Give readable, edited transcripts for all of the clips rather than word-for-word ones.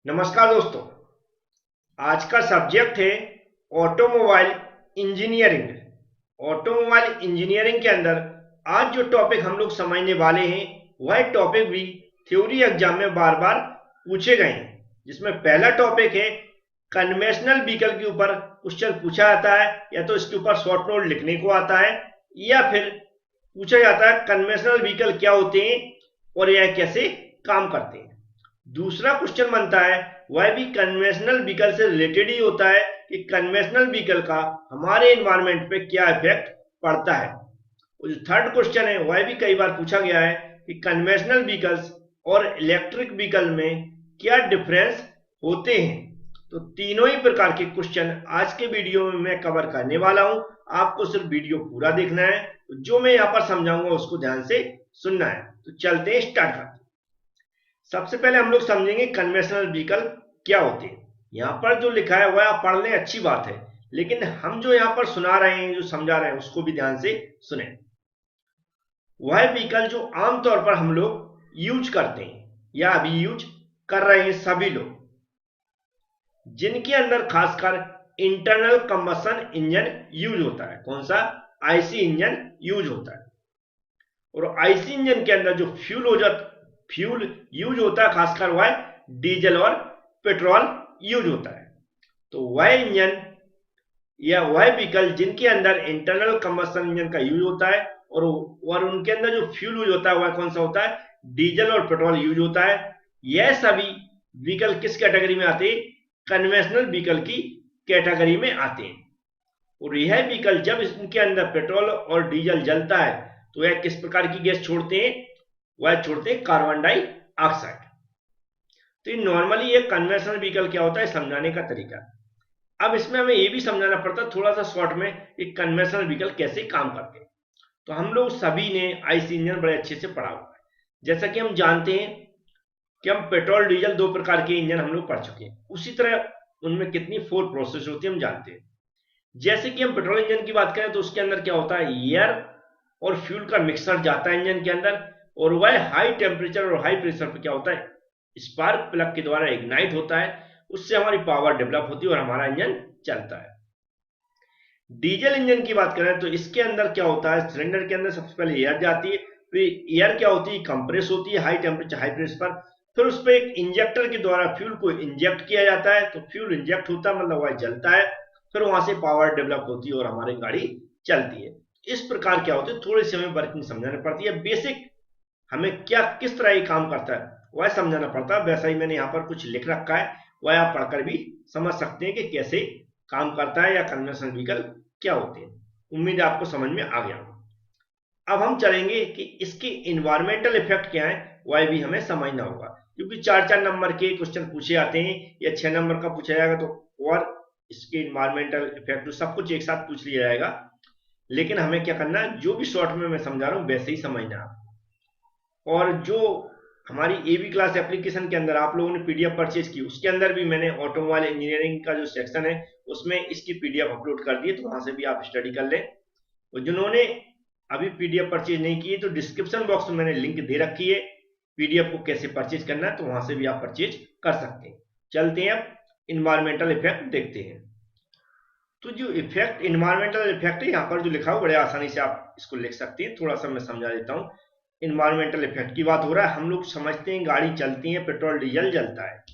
नमस्कार दोस्तों। आज का सब्जेक्ट है ऑटोमोबाइल इंजीनियरिंग। ऑटोमोबाइल इंजीनियरिंग के अंदर आज जो टॉपिक हम लोग समझने वाले हैं वह टॉपिक भी थ्योरी एग्जाम में बार बार पूछे गए हैं, जिसमें पहला टॉपिक है कन्वेंशनल व्हीकल के ऊपर क्वेश्चन पूछा जाता है, या तो इसके ऊपर शॉर्ट नोट लिखने को आता है या फिर पूछा जाता है कन्वेंशनल व्हीकल क्या होते हैं और यह कैसे काम करते हैं। दूसरा क्वेश्चन बनता है वह भी कन्वेंशनल व्हीकल से रिलेटेड ही होता है कि कन्वेंशनल व्हीकल का हमारे एनवायरनमेंट पे क्या इफेक्ट पड़ता है। और जो थर्ड क्वेश्चन है वह भी कई बार पूछा गया है कि कन्वेंशनल व्हीकल्स और इलेक्ट्रिक व्हीकल में क्या डिफरेंस होते हैं। तो तीनों ही प्रकार के क्वेश्चन आज के वीडियो में मैं कवर करने वाला हूं। आपको सिर्फ वीडियो पूरा देखना है, तो जो मैं यहाँ पर समझाऊंगा उसको ध्यान से सुनना है। तो चलते हैं, स्टार्ट करते हैं। सबसे पहले हम लोग समझेंगे कन्वेंशनल व्हीकल क्या होते हैं। यहाँ पर जो लिखा है वह आप पढ़ लें, अच्छी बात है, लेकिन हम जो यहाँ पर सुना रहे हैं, जो समझा रहे हैं, उसको भी ध्यान से सुने। वह व्हीकल जो आमतौर पर हम लोग यूज करते हैं या अभी यूज कर रहे हैं सभी लोग, जिनके अंदर खासकर इंटरनल कंबशन इंजन यूज होता है। कौन सा? आईसी इंजन यूज होता है। और आईसी इंजन के अंदर जो फ्यूल यूज होता है खासकर वह डीजल और पेट्रोल यूज होता है। तो वह इंजन या वह व्हीकल जिनके अंदर इंटरनल कंबशन इंजन का यूज होता है और उनके अंदर जो फ्यूल यूज होता है वह कौन सा होता है? डीजल और पेट्रोल यूज होता है। यह सभी व्हीकल किस कैटेगरी में आते हैं? कन्वेंशनल व्हीकल की कैटेगरी में आते हैं। और यह व्हीकल जब इनके अंदर पेट्रोल और डीजल जलता है तो यह किस प्रकार की गैस छोड़ते हैं? वह छोड़ते हैं कार्बन डाइऑक्साइड। तो नॉर्मली ये कन्वेंशनल व्हीकल क्या होता है समझाने का तरीका। अब इसमें हमें ये भी समझाना पड़ता है थोड़ा सा शॉर्ट में कि कन्वेंशनल व्हीकल कैसे काम करते हैं। तो हम लोग सभी ने आईसी इंजन बड़े अच्छे से पढ़ा हुआ है। जैसा कि हम जानते हैं कि हम पेट्रोल डीजल दो प्रकार के इंजन हम लोग पढ़ चुके हैं, उसी तरह उनमें कितनी फोर प्रोसेस होती है हम जानते हैं। जैसे कि हम पेट्रोल इंजन की बात करें तो उसके अंदर क्या होता है? एयर और फ्यूल का मिक्सर जाता है इंजन के अंदर, और वह हाई टेम्परेचर और हाई प्रेशर पर क्या होता है? स्पार्क प्लग के द्वारा इग्नाइट होता है। उससे हमारी पावर डेवलप होती है और हमारा इंजन चलता है। डीजल इंजन की बात करें तो इसके अंदर क्या होता है? सिलेंडर के अंदर सबसे पहले एयर जाती है, फिर एयर क्या होती है? कंप्रेस होती है हाई टेम्परेचर हाई प्रेशर पर, फिर उस पर एक इंजेक्टर के द्वारा फ्यूल को इंजेक्ट किया जाता है। तो फ्यूल इंजेक्ट होता है मतलब वह जलता है, फिर वहां से पावर डेवलप होती है और हमारी गाड़ी चलती है। इस प्रकार क्या होती है, थोड़ी सी हमें वर्किंग समझानी पड़ती है। बेसिक हमें क्या किस तरह ये काम करता है वह समझाना पड़ता है। वैसा ही मैंने यहाँ पर कुछ लिख रखा है, वह आप पढ़कर भी समझ सकते हैं कि कैसे काम करता है या कन्वेंशनल व्हीकल क्या होते हैं। उम्मीद है आपको समझ में आ गया। अब हम चलेंगे कि इसके इन्वायरमेंटल इफेक्ट क्या है, वह भी हमें समझना होगा, क्योंकि 4-4 नंबर के क्वेश्चन पूछे जाते हैं या 6 नंबर का पूछा जाएगा तो और इसके इन्वायरमेंटल इफेक्ट सब कुछ एक साथ पूछ लिया जाएगा। लेकिन हमें क्या करना है, जो भी शॉर्ट में मैं समझा रहा हूँ वैसे ही समझना है। और जो हमारी एबी क्लास एप्लीकेशन के अंदर आप लोगों ने पीडीएफ परचेज की, उसके अंदर भी मैंने ऑटोमोबाइल इंजीनियरिंग का जो सेक्शन है उसमें इसकी पीडीएफ अपलोड कर दी है, तो वहां से भी आप स्टडी कर लें। और जिन्होंने अभी पीडीएफ परचेज नहीं की है तो डिस्क्रिप्शन बॉक्स में मैंने लिंक दे रखी है पीडीएफ को कैसे परचेज करना है, तो वहां से भी आप परचेज कर सकते हैं। चलते हैं अब इन्वायरमेंटल इफेक्ट देखते हैं। तो जो इफेक्ट इन्वायरमेंटल इफेक्ट है यहाँ पर जो लिखा हो बड़े आसानी से आप इसको लिख सकते हैं। थोड़ा सा मैं समझा देता हूँ। इन्वायरमेंटल इफेक्ट की बात हो रहा है, हम लोग समझते हैं गाड़ी चलती है, पेट्रोल डीजल जलता है,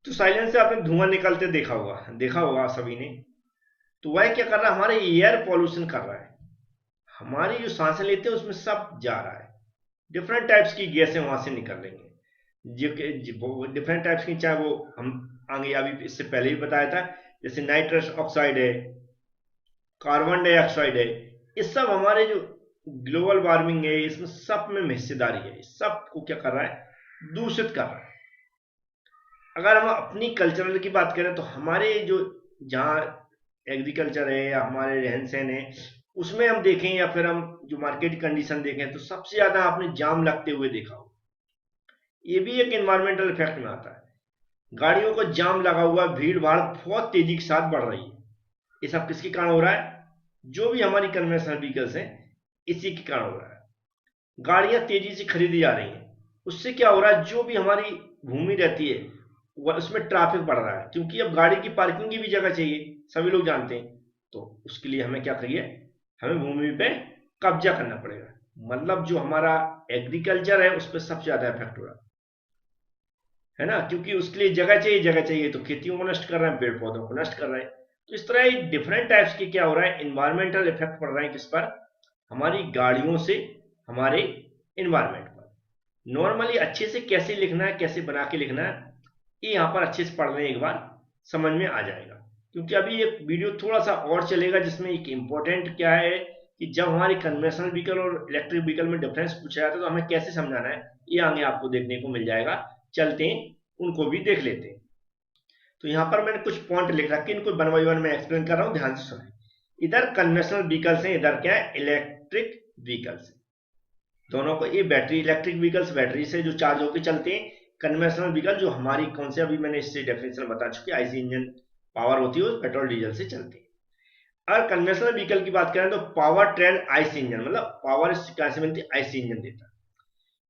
तो साइलेंस से आपने धुआं निकलते देखा होगा सभी ने। तो वह क्या कर रहा है? हमारे एयर पॉल्यूशन कर रहा है। हमारी जो सांसें लेते हैं उसमें सब जा रहा है, डिफरेंट टाइप्स की गैसें वहां से निकल रही हैं, डिफरेंट टाइप्स की, चाहे वो हम आगे अभी इससे पहले भी बताया था, जैसे नाइट्रस ऑक्साइड है, कार्बन डाइऑक्साइड है। ये सब हमारे जो ग्लोबल वार्मिंग है इसमें सब में हिस्सेदारी है। सब को क्या कर रहा है? दूषित कर रहा है। अगर हम अपनी कल्चरल की बात करें तो हमारे जो जहाँ एग्रीकल्चर है या हमारे रहन सहन है उसमें हम देखें, या फिर हम जो मार्केट कंडीशन देखें, तो सबसे ज्यादा आपने जाम लगते हुए देखा हो। ये भी एक एनवायरमेंटल इफेक्ट में आता है। गाड़ियों का जाम लगा हुआ, भीड़ भाड़ बहुत तेजी के साथ बढ़ रही है। ये सब किसके कारण हो रहा है? जो भी हमारी कन्वेंशनल व्हीकल्स हैं इसी के कारण हो रहा है। गाड़ियां तेजी से खरीदी जा रही हैं, उससे क्या हो रहा है? जो भी हमारी भूमि रहती है वह उसमें ट्रैफिक बढ़ रहा है, क्योंकि अब गाड़ी की पार्किंग की भी जगह चाहिए, सभी लोग जानते हैं। तो उसके लिए हमें क्या करिए, हमें भूमि पे कब्जा करना पड़ेगा। मतलब जो हमारा एग्रीकल्चर है उस पर सबसे ज्यादा इफेक्ट हो रहा है ना, क्योंकि उसके लिए जगह चाहिए, जगह चाहिए तो खेतियों को नष्ट कर रहे हैं, पेड़ पौधों को नष्ट कर रहे हैं। तो इस तरह डिफरेंट टाइप्स के क्या हो रहा है, इन्वायरमेंटल इफेक्ट पड़ रहे हैं किस पर, हमारी गाड़ियों से हमारे इन्वायरमेंट पर। नॉर्मली अच्छे से कैसे लिखना है, कैसे बना के लिखना है, ये यहाँ पर अच्छे से पढ़ लें एक बार समझ में आ जाएगा। क्योंकि अभी ये वीडियो थोड़ा सा और चलेगा जिसमें एक इम्पोर्टेंट क्या है कि जब हमारी कन्वेंशनल व्हीकल और इलेक्ट्रिक व्हीकल में डिफरेंस पूछा जाता है तो हमें कैसे समझाना है, ये आगे आपको देखने को मिल जाएगा। चलते हैं उनको भी देख लेते हैं। तो यहाँ पर मैंने कुछ पॉइंट लिख रखे, इनको वन बाई वन में एक्सप्लेन कर रहा हूँ, ध्यान से सुने। इधर कन्वेंशनल व्हीकल्स हैं, इधर क्या है, इलेक्ट्रिक व्हीकल्स। दोनों को, ये बैटरी इलेक्ट्रिक व्हीकल्स बैटरी से जो चार्ज होकर चलते हैं, कन्वेंशनल व्हीकल जो हमारी कौन से, अभी मैंने इससे डेफिनेशन बता चुकी, आईसी इंजन पावर होती है, पेट्रोल डीजल से चलते हैं। अगर कन्वेंशनल व्हीकल की बात करें तो पावर ट्रेन आईसी इंजन, मतलब पावर कैसे मिलती है, आईसी इंजन देता है।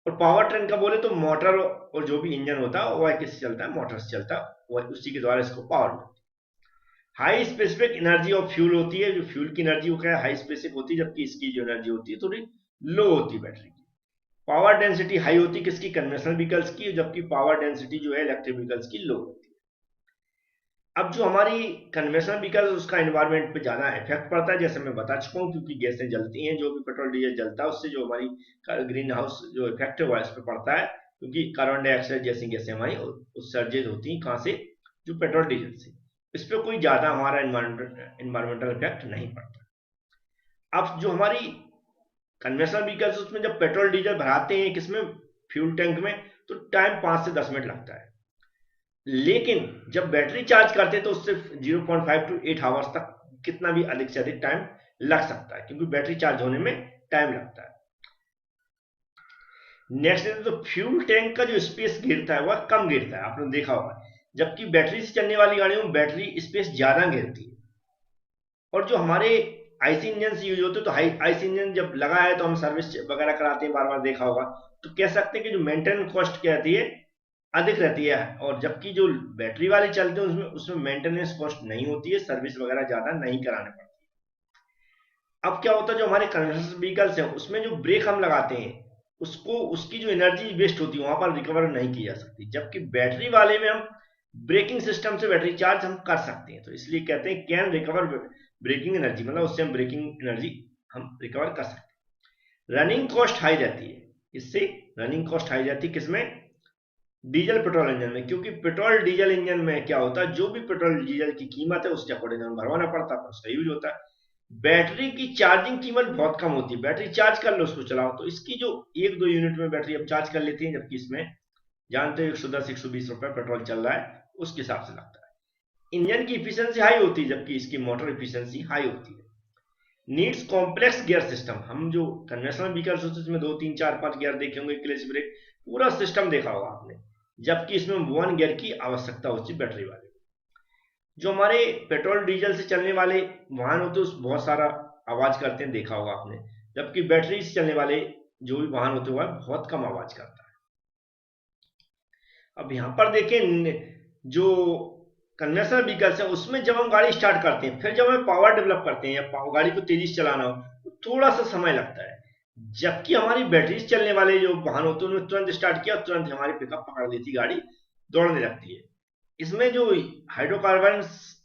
और पावर ट्रेन का बोले तो मोटर और जो भी इंजन होता है वह किससे चलता है, मोटर से चलता है, वह उसी के द्वारा इसको पावर मिलती है। High specific energy of fuel होती है, जो फ्यूल की एनर्जी वो क्या है, हाई स्पेसिफिक होती है, जबकि इसकी जो एनर्जी होती है थोड़ी लो होती है बैटरी की। पावर डेंसिटी हाई होती है किसकी, कन्वेंशनल व्हीकल्स की, जबकि पावर डेंसिटी जो है इलेक्ट्रिक व्हीकल्स की लो होती है। अब जो हमारी कन्वेंशनल व्हीकल उसका एनवायरमेंट पे ज्यादा इफेक्ट पड़ता है, जैसे मैं बता चुका हूँ, क्योंकि गैसें जलती हैं, जो भी पेट्रोल डीजल जलता है उससे जो हमारी ग्रीन हाउस जो इफेक्ट है वह इस पर पड़ता है, क्योंकि कार्बन डाइऑक्साइड जैसी गैसें हमारी उत्सर्जित होती हैं, कहाँ से, जो पेट्रोल डीजल से। इस पर कोई ज्यादा हमारा एनवायरमेंटल इफेक्ट नहीं पड़ता। अब जो हमारी कन्वेंशनल व्हीकल्स उसमें जब पेट्रोल डीजल भराते हैं किसमें, फ्यूल टैंक में, तो टाइम 5 से 10 मिनट लगता है। लेकिन जब बैटरी चार्ज करते हैं तो उससे 0.5 टू 8 आवर्स तक कितना भी अधिक से अधिक टाइम लग सकता है, क्योंकि बैटरी चार्ज होने में टाइम लगता है। नेक्स्ट है तो फ्यूल टैंक का जो स्पेस गिरता है वह कम गिरता है, आपने देखा होगा, जबकि बैटरी से चलने वाली गाड़ियों में बैटरी स्पेस ज्यादा गिरती है। और जो हमारे आईसी इंजन से यूज होते हैं, तो आईसी इंजन जब लगा है तो हम सर्विस वगैरह कराते हैं, बार बार देखा होगा, तो कह सकते हैं कि जो मेंटेनेंस कॉस्ट क्या रहती है, अधिक रहती है। और जबकि जो बैटरी वाले चलते हैं उसमें उसमें मेंटेनेंस कॉस्ट नहीं होती है, सर्विस वगैरह ज्यादा नहीं कराने पड़ती। अब क्या होता है, जो हमारे कन्वेंशनल व्हीकल्स हैं उसमें जो ब्रेक हम लगाते हैं उसको, उसकी जो एनर्जी वेस्ट होती है वहां पर रिकवर नहीं की जा सकती, जबकि बैटरी वाले में हम ब्रेकिंग सिस्टम से बैटरी चार्ज हम कर सकते हैं। तो इसलिए कहते हैं कैन रिकवर ब्रेकिंग एनर्जी, मतलब उससे हम ब्रेकिंग एनर्जी हम रिकवर कर सकते हैं। रनिंग कॉस्ट हाई रहती है, इससे रनिंग कॉस्ट हाई जाती है किसमें, डीजल पेट्रोल इंजन में, क्योंकि पेट्रोल डीजल इंजन में क्या होता है, जो भी पेट्रोल डीजल की कीमत है उसके अकॉर्डिंग हमें भरवाना पड़ता है, उसका यूज होता है। बैटरी की चार्जिंग कीमत बहुत कम होती है, बैटरी चार्ज कर लो उसको चलाओ, तो इसकी जो 1-2 यूनिट में बैटरी अब चार्ज कर लेती है, जबकि इसमें जानते हो 110-120 रुपए पेट्रोल चल रहा है, उसके हिसाब से लगता है। इंजन की इफिशियंसी हाई होती है, जबकि इसकी मोटर इफिशियंसी हाई होती है। नीड्स कॉम्प्लेक्स गियर सिस्टम, हम जो कन्वेंशनल व्हीकल्स होते हैं उसमें 2 3 4 5 गियर देखे होंगे, क्लच ब्रेक पूरा सिस्टम देखा होगा आपने, जबकि इसमें 1 गियर की आवश्यकता होती है बैटरी वाले। जो हमारे पेट्रोल डीजल से चलने वाले वाहन होते हैं बहुत सारा आवाज करते हैं, देखा होगा आपने, जबकि बैटरी से चलने वाले जो भी वाहन होते हैं वह बहुत कम आवाज करता है। अब यहाँ पर देखें, जो कन्वेंशनल व्हीकल्स है उसमें जब हम गाड़ी स्टार्ट करते हैं, फिर जब हमें पावर डेवलप करते हैं या गाड़ी को तेजी से चलाना हो तो थोड़ा सा समय लगता है, जबकि हमारी बैटरी से चलने वाले जो वाहन होते हैं उन्होंने तुरंत स्टार्ट किया, तुरंत हमारी पिकअप पकड़ लेती, गाड़ी दौड़ने लगती है। इसमें जो हाइड्रोकार्बन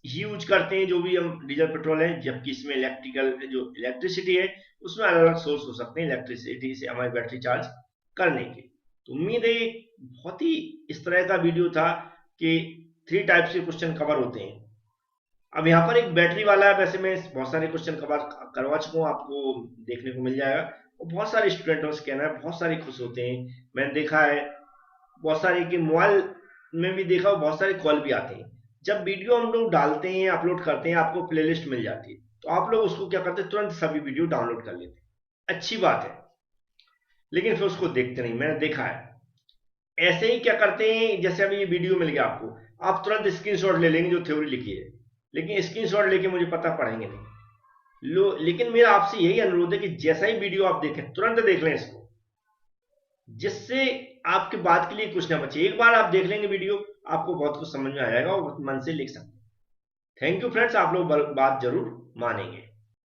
यूज करते हैं, जो भी हम डीजल पेट्रोल है, जबकि इसमें इलेक्ट्रिकल जो इलेक्ट्रिसिटी है उसमें अलग अलग सोर्स हो सकते हैं इलेक्ट्रिसिटी से हमारी बैटरी चार्ज करने के। तो उम्मीद है बहुत ही इस तरह का वीडियो था कि 3 टाइप के क्वेश्चन कवर होते हैं। अब यहाँ पर एक बैटरी वाला है, वैसे मैं बहुत सारे क्वेश्चन कवर करवा चुका हूँ, आपको देखने को मिल जाएगा। और बहुत सारे स्टूडेंट उसके कहना बहुत सारे खुश होते हैं, मैंने देखा है बहुत सारे के मोबाइल में भी देखा, बहुत सारे कॉल भी आते हैं। जब वीडियो हम लोग डालते हैं, अपलोड करते हैं, आपको प्लेलिस्ट मिल जाती है, तो आप लोग उसको क्या करते हैं, तुरंत सभी वीडियो डाउनलोड कर लेते हैं, अच्छी बात है, लेकिन फिर उसको देखते नहीं, मैंने देखा है। ऐसे ही क्या करते हैं, जैसे अभी ये वीडियो मिल गया आपको, आप तुरंत स्क्रीनशॉट ले लेंगे जो थ्योरी लिखी है, लेकिन स्क्रीनशॉट लेके मुझे पता पढ़ेंगे नहीं लेकिन मेरा आपसे यही अनुरोध है कि जैसा ही वीडियो आप देखें तुरंत देख लें इसको, जिससे आपकी बात के लिए कुछ ना बचे। एक बार आप देख लेंगे वीडियो, आपको बहुत कुछ समझ में आ जाएगा और मन से लिख सकते हैं। थैंक यू फ्रेंड्स, आप लोग बात जरूर मानेंगे।